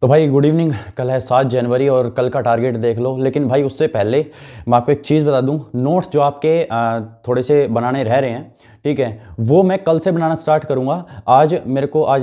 तो भाई good evening. कल है 7 जनवरी और कल का टारगेट देख लो। लेकिन भाई उससे पहले मैं आपको एक चीज़ बता दूं, नोट्स जो आपके थोड़े से बनाने रह रहे हैं, ठीक है, वो मैं कल से बनाना स्टार्ट करूंगा। आज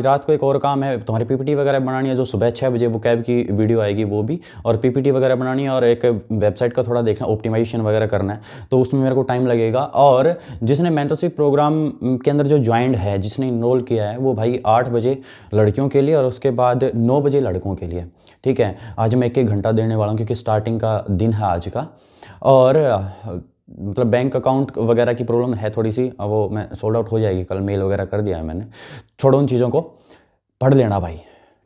रात को एक और काम है, तुम्हारी पीपीटी वगैरह बनानी है, जो सुबह 6 बजे वो कैब की वीडियो आएगी वो भी, और पीपीटी वगैरह बनानी है, और एक वेबसाइट का थोड़ा देखना, ऑप्टिमाइजेशन वगैरह करना है, तो उसमें मेरे को टाइम लगेगा। और जिसने मेंटरशिप प्रोग्राम के अंदर जो ज्वाइंड है, जिसने इनरोल किया है, वो भाई 8 बजे लड़कियों के लिए और उसके बाद 9 बजे लड़कों के लिए, ठीक है। आज मैं 1-1 घंटा देने वाला हूँ क्योंकि स्टार्टिंग का दिन है आज का। और मतलब बैंक अकाउंट वगैरह की प्रॉब्लम है थोड़ी सी, वो मैं सोल्ड आउट हो जाएगी, कल मेल वगैरह कर दिया है मैंने। छोड़ो उन चीज़ों को, पढ़ लेना भाई,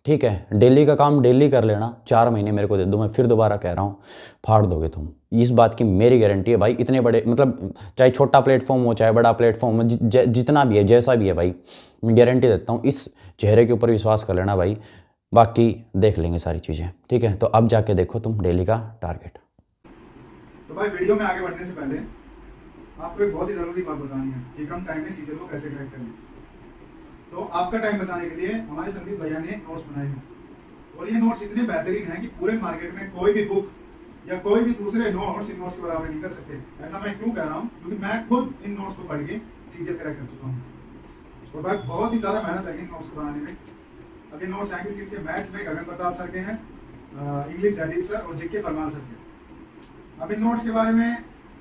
ठीक है। डेली का काम डेली कर लेना, 4 महीने मेरे को दे दो, मैं फिर दोबारा कह रहा हूँ, फाड़ दोगे तुम, इस बात की मेरी गारंटी है भाई। इतने बड़े मतलब चाहे छोटा प्लेटफॉर्म हो चाहे बड़ा प्लेटफॉर्म हो, जितना भी है, जैसा भी है भाई, मैं गारंटी देता हूँ, इस चेहरे के ऊपर विश्वास कर लेना भाई। बाकी देख लेंगे सारी चीज़ें, ठीक है। तो अब जाके देखो तुम डेली का टारगेट। तो भाई वीडियो में आगे बढ़ने से पहले आपको एक बहुत ही ज़रूरी बात बतानी है कि कम टाइम में सीजर को कैसे क्रैक करें। तो आपका टाइम बचाने के लिए हमारे संदीप भैया ने नोट्स बनाए हैं, और ये नोट्स इतने बेहतरीन हैं कि पूरे मार्केट में कोई भी बुक या कोई भी दूसरे नोट्स इन नोट्स के बराबर नहीं कर सकते। ऐसा मैं क्यों कह रहा हूँ, क्योंकि मैं खुद इन नोट्स को पढ़ के सीजर क्रैक कर चुका हूँ, और भाई बहुत ही ज़्यादा मेहनत लगी इन नोट्स को बनाने में। अब ये नोट्स हैं किसी के मैथ्स में गगन प्रताप सर के हैं, इंग्लिश जयदीप सर और जिके फरमान सर के। अब इन नोट्स के बारे में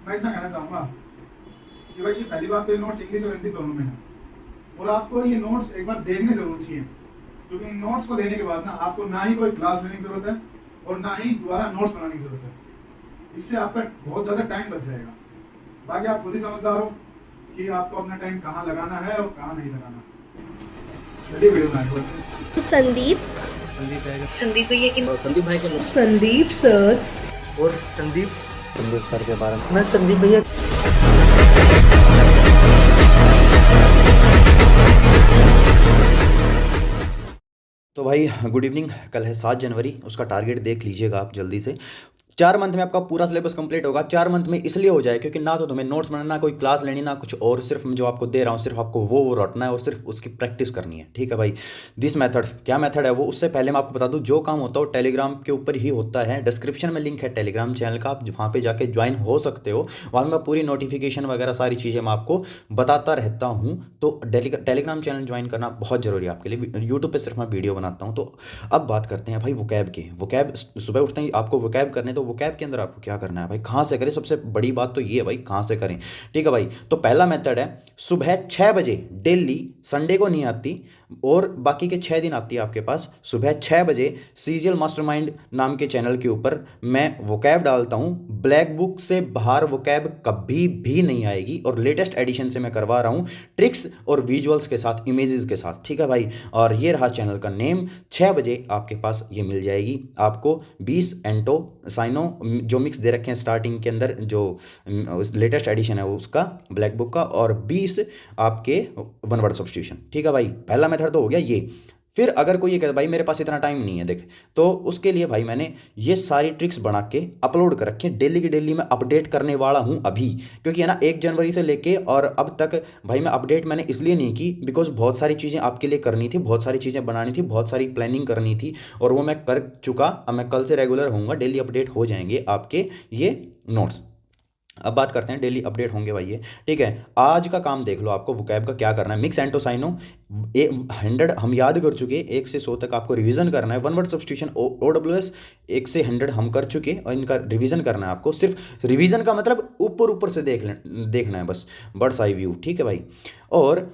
मैं इतना कहना चाहूँगा कि भाई ये पहली बात तो ये नोट्स इंग्लिश और हिंदी दोनों में है, और आपको ये नोट्स एक बार देखने जरूर चाहिए, क्योंकि इन नोट्स को लेने के बाद ना आपको ना ही कोई क्लास लेने की जरूरत है और ना ही दोबारा नोट्स बनाने की जरूरत है। इससे आपका बहुत ज़्यादा टाइम बच जाएगा। बाकी आप खुद ही समझदार हो कि आपको अपना टाइम कहाँ लगाना है और कहाँ नहीं लगाना। चलिए वीडियो में आगे बढ़ते हैं। संदीप संदीप भैया की संदीप भाई के संदीप सर और संदीप सर के बारे में मैं संदीप भैया तो भाई गुड इवनिंग। कल है 7 जनवरी, उसका टारगेट देख लीजिएगा आप जल्दी से। 4 मंथ में आपका पूरा सिलेबस कंप्लीट होगा। 4 मंथ में इसलिए हो जाए क्योंकि ना तो तुम्हें नोट्स बनाना, कोई क्लास लेनी, ना कुछ और, सिर्फ जो आपको दे रहा हूँ सिर्फ आपको वो रटना है और सिर्फ उसकी प्रैक्टिस करनी है, ठीक है भाई। दिस मेथड, क्या मेथड है वो, उससे पहले मैं आपको बता दूँ, जो काम होता है वो टेलीग्राम के ऊपर ही होता है। डिस्क्रिप्शन में लिंक है टेलीग्राम चैनल का, आप वहाँ पर जाके ज्वाइन हो सकते हो। वहाँ मैं पूरी नोटिफिकेशन वगैरह सारी चीज़ें मैं आपको बताता रहता हूँ। तो टेलीग्राम चैनल ज्वाइन करना बहुत ज़रूरी है आपके लिए। यूट्यूब पर सिर्फ मैं वीडियो बनाता हूँ। तो अब बात करते हैं भाई वोकैब की। वोकैब सुबह उठते ही आपको वोकैब करने, तो वोकैब के अंदर आपको क्या करना है भाई, कहाँ से करें, सबसे बड़ी बात तो ये है भाई, कहाँ से करें, ठीक है भाई। तो पहला मेथड है, सुबह 6 बजे डेली, संडे को नहीं आती और बाकी के 6 दिन आती है आपके पास, सुबह 6 बजे सीजीएल मास्टरमाइंड नाम के चैनल के ऊपर मैं वोकैब डालता हूँ। ब्लैक बुक से बाहर वोकैब कभी भी नहीं आएगी, और लेटेस्ट एडिशन से मैं करवा रहा हूँ, ट्रिक्स और विजुअल्स के साथ, इमेजेस के साथ, ठीक है भाई। और ये रहा चैनल का नेम। 6 बजे आपके पास ये मिल जाएगी आपको। 20 एंटो साइनो जो मिक्स दे रखे हैं स्टार्टिंग के अंदर, जो लेटेस्ट एडिशन है उसका, ब्लैक बुक का, और 20 आपके वन वर्ड सब्स्टिट्यूशन, ठीक है भाई। पहला मेथड तो हो गया ये। फिर अगर कोई ये कहता भाई मेरे पास इतना टाइम नहीं है, देख, तो उसके लिए भाई मैंने ये सारी ट्रिक्स बना के अपलोड कर रखी है। डेली की डेली मैं अपडेट करने वाला हूँ अभी, क्योंकि है ना 1 जनवरी से लेके और अब तक भाई मैं अपडेट मैंने इसलिए नहीं की बिकॉज बहुत सारी चीज़ें आपके लिए करनी थी, बहुत सारी चीज़ें बनानी थी, बहुत सारी प्लानिंग करनी थी, और वो मैं कर चुका। अब मैं कल से रेगुलर होऊंगा, डेली अपडेट हो जाएंगे आपके ये नोट्स। अब बात करते हैं, डेली अपडेट होंगे भाई ये, ठीक है। आज का काम देख लो, आपको वोकैब का क्या करना है। मिक्स एंटोसाइनो 100 हम याद कर चुके, 1 से 100 तक आपको रिवीजन करना है। वन वर्ड सब्स्टिट्यूशन OWS 1 से 100 हम कर चुके, और इनका रिवीजन करना है आपको। सिर्फ रिवीजन का मतलब ऊपर ऊपर से देखना है बस, बर्ड्स आई व्यू, ठीक है भाई। और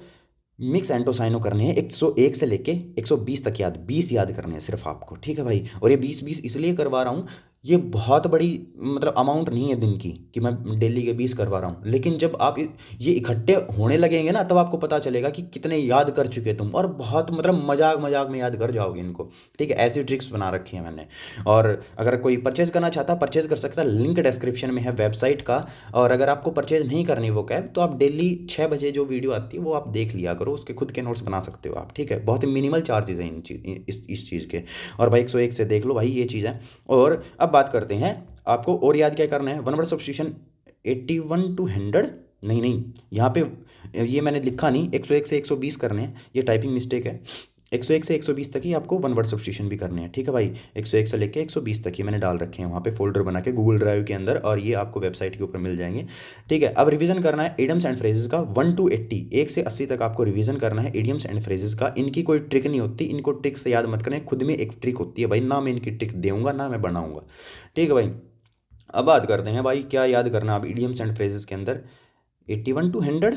मिक्स एंटोसाइनो करने हैं 101 से लेके 120 तक, 20 याद करने हैं सिर्फ आपको, ठीक है भाई। और ये 20-20 इसलिए करवा रहा हूँ, ये बहुत बड़ी मतलब अमाउंट नहीं है दिन की कि मैं डेली के 20 करवा रहा हूँ। लेकिन जब आप ये इकट्ठे होने लगेंगे ना, तब आपको पता चलेगा कि कितने याद कर चुके तुम, और बहुत मतलब मजाक मजाक में याद कर जाओगे इनको, ठीक है। ऐसी ट्रिक्स बना रखी है मैंने। और अगर कोई परचेज करना चाहता है, परचेज कर सकता है, लिंक डिस्क्रिप्शन में है वेबसाइट का। और अगर आपको परचेज नहीं करनी वो कैब, तो आप डेली 6 बजे जो वीडियो आती है वो आप देख लिया करो, उसके खुद के नोट्स बना सकते हो आप, ठीक है। बहुत ही मिनिमल चार्जेस हैं इस चीज़ के। और भाई 101 से देख लो भाई, ये चीज़ है। और अब बात करते हैं आपको और याद क्या करना है। वन वर्ड सब्स्टिट्यूशन 81 to 100, नहीं, यहाँ पे ये मैंने लिखा नहीं, 101 से 120 करने हैं, ये टाइपिंग मिस्टेक है। 101 से 120 तक ही आपको वन वर्ड सब्स्टिट्यूशन भी करने हैं, ठीक है भाई। 101 से लेके 120 तक ही मैंने डाल रखे हैं वहाँ पे फोल्डर बना के गूगल ड्राइव के अंदर, और ये आपको वेबसाइट के ऊपर मिल जाएंगे, ठीक है। अब रिवीजन करना है इडियम्स एंड फ्रेजेस का 1 to 80, 1 से 80 तक आपको रिवीजन करना है इडियम्स एंड फ्रेजेस का। इनकी कोई ट्रिक नहीं होती, इनको ट्रिक से याद मत करें, खुद में एक ट्रिक होती है भाई, ना मैं इनकी ट्रिक दूंगा ना मैं बनाऊंगा, ठीक है भाई। अब बात करते हैं भाई क्या याद करना आप इडियम्स एंड फ्रेजेस के अंदर। 81 to 100,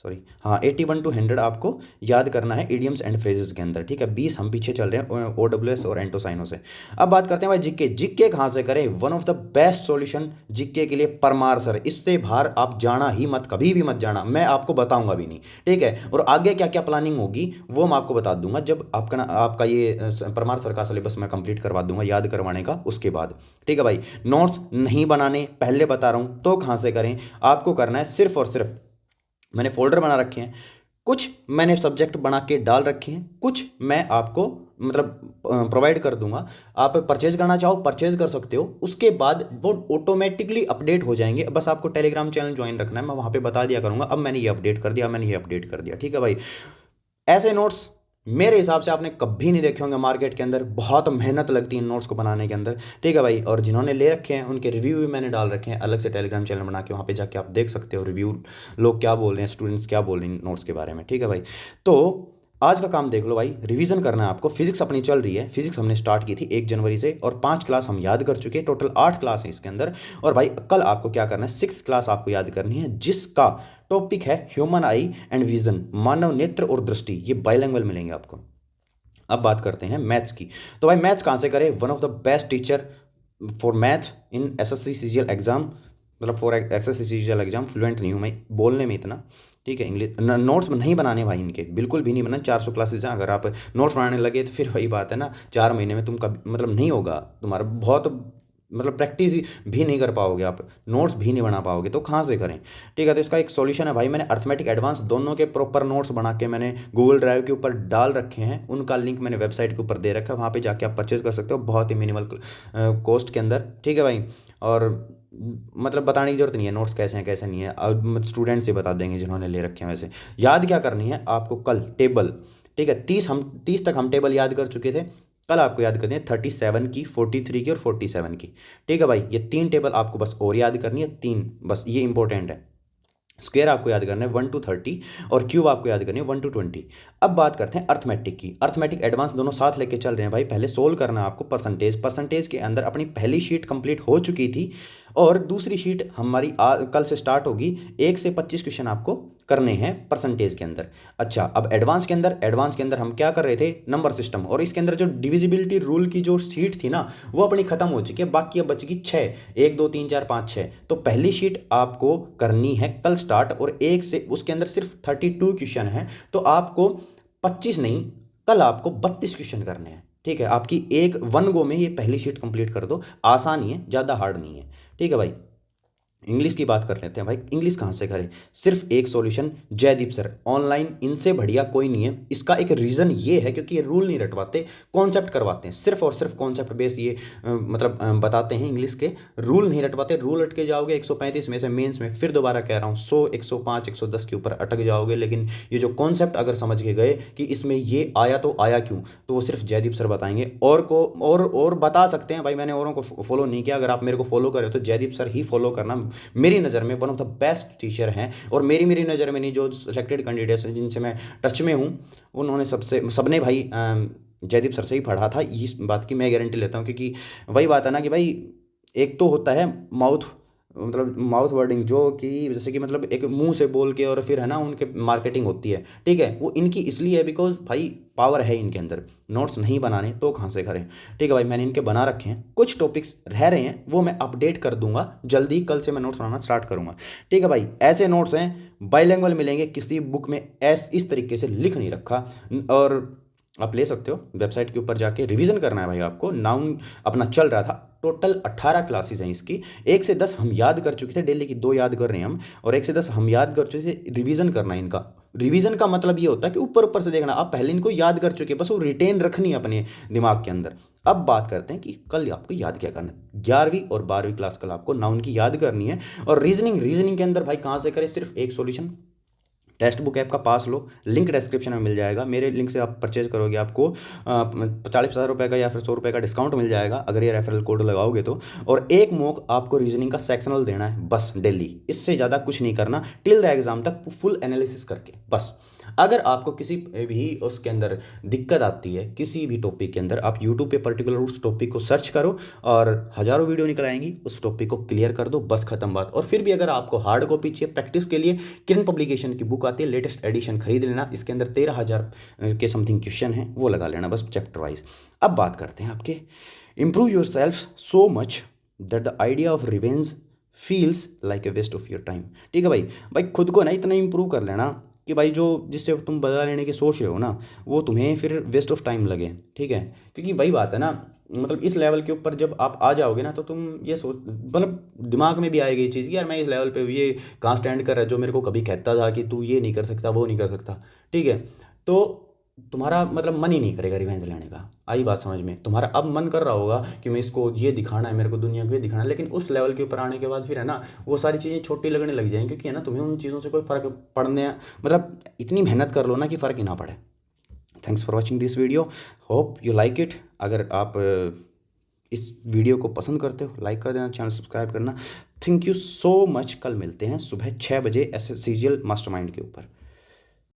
सॉरी हाँ 81 to 100 आपको याद करना है इडियम्स एंड फ्रेजेस के अंदर, ठीक है। 20 हम पीछे चल रहे हैं OWS और एंटोसाइनो से। अब बात करते हैं भाई जीके। जीके कहाँ से करें? One of the best solution GK के लिए परमार सर, इससे बाहर आप जाना ही मत, कभी भी मत जाना, मैं आपको बताऊंगा भी नहीं, ठीक है। और आगे क्या क्या प्लानिंग होगी वो मैं आपको बता दूंगा जब आपका ये परमार सर का सिलेबस मैं कंप्लीट करवा दूंगा याद करवाने का, उसके बाद, ठीक है भाई। नोट्स नहीं बनाने पहले बता रहा हूँ, तो कहाँ से करें? आपको करना है सिर्फ और सिर्फ, मैंने फोल्डर बना रखे हैं, कुछ मैंने सब्जेक्ट बना के डाल रखे हैं, कुछ मैं आपको मतलब प्रोवाइड कर दूंगा, आप परचेज करना चाहो परचेज कर सकते हो, उसके बाद वो ऑटोमेटिकली अपडेट हो जाएंगे। बस आपको टेलीग्राम चैनल ज्वाइन रखना है, मैं वहाँ पे बता दिया करूँगा अब मैंने ये अपडेट कर दिया, मैंने ये अपडेट कर दिया, ठीक है भाई। ऐसे नोट्स मेरे हिसाब से आपने कभी नहीं देखे होंगे मार्केट के अंदर, बहुत मेहनत लगती है इन नोट्स को बनाने के अंदर, ठीक है भाई। और जिन्होंने ले रखे हैं उनके रिव्यू भी मैंने डाल रखे हैं अलग से टेलीग्राम चैनल बना के, वहाँ पे जाके आप देख सकते हो रिव्यू, लोग क्या बोल रहे हैं, स्टूडेंट्स क्या बोल रहे हैं नोट्स के बारे में, ठीक है भाई। तो आज का काम देख लो भाई, रिवीजन करना है आपको। फिजिक्स अपनी चल रही है, फिजिक्स हमने स्टार्ट की थी 1 जनवरी से, और 5 क्लास हम याद कर चुके हैं, टोटल 8 क्लास है इसके अंदर। और भाई कल आपको क्या करना है, 6th क्लास आपको याद करनी है, जिसका टॉपिक है ह्यूमन आई एंड विजन, मानव नेत्र और दृष्टि, ये बाइलिंगुअल मिलेंगे आपको। अब बात करते हैं मैथ्स की। तो भाई मैथ्स कहाँ से करें? One of the best teacher for math in SSC CGL exam, मतलब for SSC CGL exam, fluent नहीं हूँ मैं बोलने में इतना, ठीक है। इंग्लिश नोट्स नहीं बनाने भाई इनके, बिल्कुल भी नहीं बनाने। 400 क्लासेज हैं, अगर आप नोट्स बनाने लगे तो फिर वही बात है ना, 4 महीने में तुम कभी मतलब नहीं होगा तुम्हारा, बहुत मतलब प्रैक्टिस भी नहीं कर पाओगे आप, नोट्स भी नहीं बना पाओगे, तो कहाँ से करें, ठीक है। तो इसका एक सॉल्यूशन है भाई, मैंने अर्थमेटिक एडवांस दोनों के प्रॉपर नोट्स बना के मैंने गूगल ड्राइव के ऊपर डाल रखे हैं, उनका लिंक मैंने वेबसाइट के ऊपर दे रखा है, वहाँ पे जाके आप परचेज कर सकते हो बहुत ही मिनिमल कॉस्ट के अंदर, ठीक है भाई। और मतलब बताने की जरूरत नहीं है नोट्स कैसे हैं कैसे नहीं है, अब स्टूडेंट से बता देंगे जिन्होंने ले रखे हैं। वैसे याद क्या करनी है आपको कल? टेबल, ठीक है। 30 तक हम टेबल याद कर चुके थे, कल आपको याद करनी है 37 की, 43 की और 47 की, ठीक है भाई। ये 3 टेबल आपको बस और याद करनी है, 3 बस, ये इंपॉर्टेंट है। स्क्वायर आपको याद करना है 1 to 30, और क्यूब आपको याद करनी है 1 to 20। अब बात करते हैं अर्थमेटिक की। अर्थमेटिक एडवांस दोनों साथ लेके चल रहे हैं भाई। पहले सोल्व करना है आपको परसेंटेज। परसेंटेज के अंदर अपनी पहली शीट कंप्लीट हो चुकी थी, और दूसरी शीट हमारी कल से स्टार्ट होगी। 1 से 25 क्वेश्चन आपको करने हैं परसेंटेज के अंदर। अच्छा, अब एडवांस के अंदर हम क्या कर रहे थे? नंबर सिस्टम, और इसके अंदर जो डिविजिबिलिटी रूल की जो शीट थी ना, वो अपनी खत्म हो चुकी है, बाकी अब बचेगी 6, 1 2 3 4 5 6। तो पहली शीट आपको करनी है कल स्टार्ट, और 1 से उसके अंदर सिर्फ 32 क्वेश्चन है, तो आपको 25 नहीं, कल आपको 32 क्वेश्चन करने हैं, ठीक है। आपकी एक 1 गो में ये पहली शीट कंप्लीट कर दो, आसान ही है, ज़्यादा हार्ड नहीं है, ठीक है भाई। इंग्लिश की बात कर लेते हैं भाई। इंग्लिश कहाँ से करें? सिर्फ एक सॉल्यूशन, जयदीप सर ऑनलाइन, इनसे बढ़िया कोई नहीं है। इसका एक रीज़न ये है क्योंकि ये रूल नहीं रटवाते, कॉन्सेप्ट करवाते हैं, सिर्फ और सिर्फ कॉन्सेप्ट बेस्ड ये बताते हैं। इंग्लिश के रूल नहीं रटवाते, रूल अटके जाओगे 135 में से मेंस में, फिर दोबारा कह रहा हूँ 100 105 110 के ऊपर अटक जाओगे। लेकिन ये जो कॉन्सेप्ट अगर समझ के गए कि इसमें ये आया तो आया क्यों, तो वो सिर्फ जयदीप सर बताएंगे। और बता सकते हैं भाई, मैंने औरों को फॉलो नहीं किया, अगर आप मेरे को फॉलो करें तो जयदीप सर ही फॉलो करना। मेरी नज़र में one of the best teacher हैं, और मेरी नज़र में नहीं, जो सिलेक्टेड कैंडिडेट्स हैं जिनसे मैं टच में हूँ, उन्होंने सबने भाई जयदीप सर से ही पढ़ा था। इस बात की मैं गारंटी लेता हूँ, क्योंकि वही बात है ना कि भाई एक तो होता है माउथ वर्डिंग, जो कि जैसे कि मतलब एक मुंह से बोल के और फिर है ना उनके मार्केटिंग होती है, ठीक है। वो इनकी इसलिए है बिकॉज भाई पावर है इनके अंदर, नोट्स नहीं बनाने तो कहाँ से करें, ठीक है भाई। मैंने इनके बना रखे हैं, कुछ टॉपिक्स रह रहे हैं वो मैं अपडेट कर दूंगा जल्दी, कल से मैं नोट्स बनाना स्टार्ट करूंगा, ठीक है भाई। ऐसे नोट्स हैं बाइलिंगुअल मिलेंगे, किसी बुक में इस तरीके से लिख नहीं रखा, और आप ले सकते हो वेबसाइट के ऊपर जाके। रिवीजन करना है भाई आपको, नाउन अपना चल रहा था, टोटल 18 क्लासेज हैं इसकी। 1 से 10 हम याद कर चुके थे, डेली की 2 याद कर रहे हैं हम, और 1 से 10 हम याद कर चुके थे। रिवीजन करना है इनका। रिवीजन का मतलब ये होता है कि ऊपर से देखना, आप पहले इनको याद कर चुके, बस वो रिटेन रखनी है अपने दिमाग के अंदर। अब बात करते हैं कि कल आपको याद क्या करना है। 11वीं और 12वीं क्लास कल आपको नाउन की याद करनी है, और रीजनिंग के अंदर भाई कहाँ से करें? सिर्फ एक सॉल्यूशन, टेक्स्ट बुक ऐप का पास लो, लिंक डिस्क्रिप्शन में मिल जाएगा। मेरे लिंक से आप परचेज करोगे, आपको 40-50 रुपये का या फिर 100 रुपये का डिस्काउंट मिल जाएगा अगर ये रेफरल कोड लगाओगे तो। और एक मॉक आपको रीजनिंग का सेक्शनल देना है बस डेली, इससे ज़्यादा कुछ नहीं करना टिल द एग्ज़ाम तक, फुल एनालिसिस करके बस। अगर आपको किसी भी उसके अंदर दिक्कत आती है किसी भी टॉपिक के अंदर, आप यूट्यूब पे पर्टिकुलर उस टॉपिक को सर्च करो और हज़ारों वीडियो निकल आएंगी, उस टॉपिक को क्लियर कर दो, बस खत्म बात। और फिर भी अगर आपको हार्ड कॉपी चाहिए प्रैक्टिस के लिए, किरण पब्लिकेशन की बुक आती है, लेटेस्ट एडिशन खरीद लेना, इसके अंदर 13,000 के समथिंग क्वेश्चन हैं, वो लगा लेना बस चैप्टर वाइज। अब बात करते हैं आपके improve yourself so much that the idea of revenge feels like a waste of your time. ठीक है भाई, भाई खुद को ना इतना इंप्रूव कर लेना कि भाई जो जिससे तुम बदला लेने की सोच रहे हो ना, वो तुम्हें फिर वेस्ट ऑफ टाइम लगे। ठीक है, क्योंकि वही बात है ना, मतलब इस लेवल के ऊपर जब आप आ जाओगे ना, तो तुम ये सोच, मतलब दिमाग में भी आएगी ये चीज़ कि यार मैं इस लेवल पे ये कहाँ स्टैंड कर रहा है, जो मेरे को कभी कहता था कि तू ये नहीं कर सकता वो नहीं कर सकता। ठीक है, तो तुम्हारा मतलब मन ही नहीं करेगा रिवेंज लेने का। आई बात समझ में? तुम्हारा अब मन कर रहा होगा कि मैं इसको ये दिखाना है, मेरे को दुनिया को ये दिखाना है, लेकिन उस लेवल के ऊपर आने के बाद फिर है ना वो सारी चीज़ें छोटी लगने लग जाएंगी, क्योंकि है ना तुम्हें उन चीज़ों से कोई फ़र्क पड़ने, मतलब इतनी मेहनत कर लो ना कि फ़र्क ही ना पड़े। Thanks for watching this video, hope you like it. अगर आप इस वीडियो को पसंद करते हो लाइक कर देना, चैनल सब्सक्राइब करना। Thank you so much. कल मिलते हैं सुबह 6 बजे एसएससीजीएल मास्टरमाइंड के ऊपर।